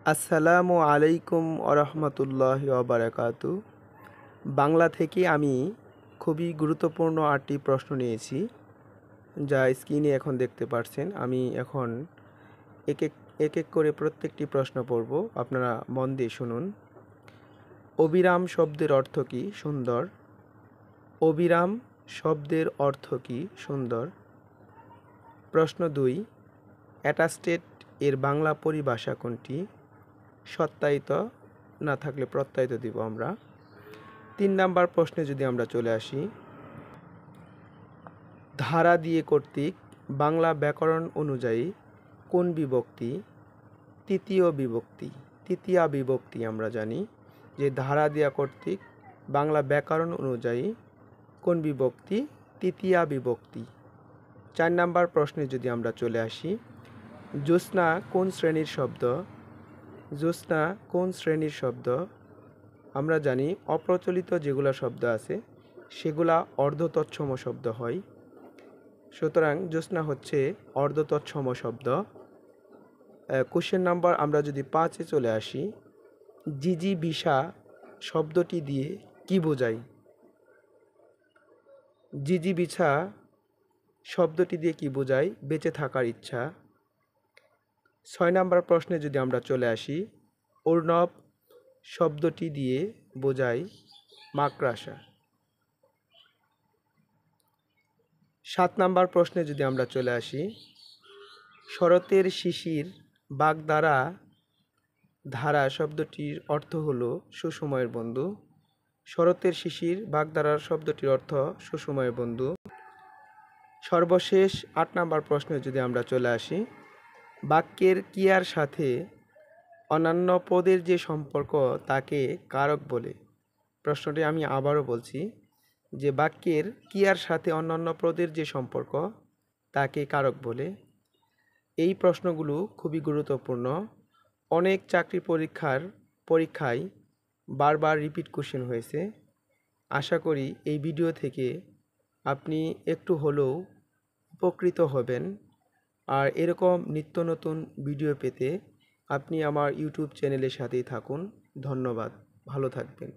আসসালামু আলাইকুম আরহামতুল্লাহি ওয়াবারাকাতু। বাংলা থেকে আমি খুবই গুরুত্বপূর্ণ 8টি প্রশ্ন নিয়েছি, যা স্ক্রিনে এখন দেখতে পাচ্ছেন। আমি এখন এক এক এক এক করে প্রত্যেকটি প্রশ্ন পড়ব, আপনারা মন দিয়ে শুনুন। অবিরাম শব্দের অর্থ কী? সুন্দর। অবিরাম শব্দের অর্থ কী? সুন্দর। প্রশ্ন 2, অ্যাটাস্টেড এর বাংলা পরিভাষা কোনটি? সত্যায়িত, না থাকলে প্রত্যয়িত দিব আমরা। 3 নাম্বার প্রশ্নে যদি আমরা চলে আসি, ধারা দিয়ে কর্তৃক বাংলা ব্যাকরণ অনুযায়ী কোন বিভক্তি? তৃতীয় বিভক্তি। তৃতীয়া বিভক্তি আমরা জানি যে ধারা দিয়া কর্তৃক বাংলা ব্যাকরণ অনুযায়ী কোন বিভক্তি? তৃতীয়া বিভক্তি। 4 নাম্বার প্রশ্নে যদি আমরা চলে আসি, জ্যোৎস্না কোন শ্রেণীর শব্দ? জ্যোৎস্না কোন শ্রেণীর শব্দ? আমরা জানি অপ্রচলিত যেগুলো শব্দ আছে সেগুলা অর্ধতৎসম শব্দ হয়, সুতরাং জ্যোৎস্না হচ্ছে অর্ধতৎসম শব্দ। কোশ্চেন নাম্বার আমরা যদি 5-এ চলে আসি, জিজিবিষা শব্দটি দিয়ে কি বোঝায়? জিজিবিছা শব্দটি দিয়ে কি বোঝায়? বেঁচে থাকার ইচ্ছা। 6 নাম্বার প্রশ্নে যদি আমরা চলে আসি, অর্ণব শব্দটি দিয়ে বোঝায় মাকড়সা। 7 নাম্বার প্রশ্নে যদি আমরা চলে আসি, শরতের শিশির বাগধারা ধারা শব্দটির অর্থ হলো সুসময়ের বন্ধু। শরতের শিশির বাগধারার শব্দটির অর্থ সুসময়ের বন্ধু। সর্বশেষ 8 নাম্বার প্রশ্নে যদি আমরা চলে আসি, বাক্যের ক্রিয়ার সাথে অন্যান্য পদের যে সম্পর্ক তাকে কারক বলে। প্রশ্নটি আমি আবারও বলছি যে বাক্যের ক্রিয়ার সাথে অন্যান্য পদের যে সম্পর্ক তাকে কারক বলে। এই প্রশ্নগুলো খুবই গুরুত্বপূর্ণ। অনেক চাকরি পরীক্ষায় বারবার রিপিট কোশ্চেন হয়েছে। আশা করি এই ভিডিও থেকে আপনি একটু হলেও উপকৃত হবেন। আর এরকম নিত্য নতুন ভিডিও পেতে আপনি আমার ইউটিউব চ্যানেলের সাথেই থাকুন। ধন্যবাদ, ভালো থাকবেন।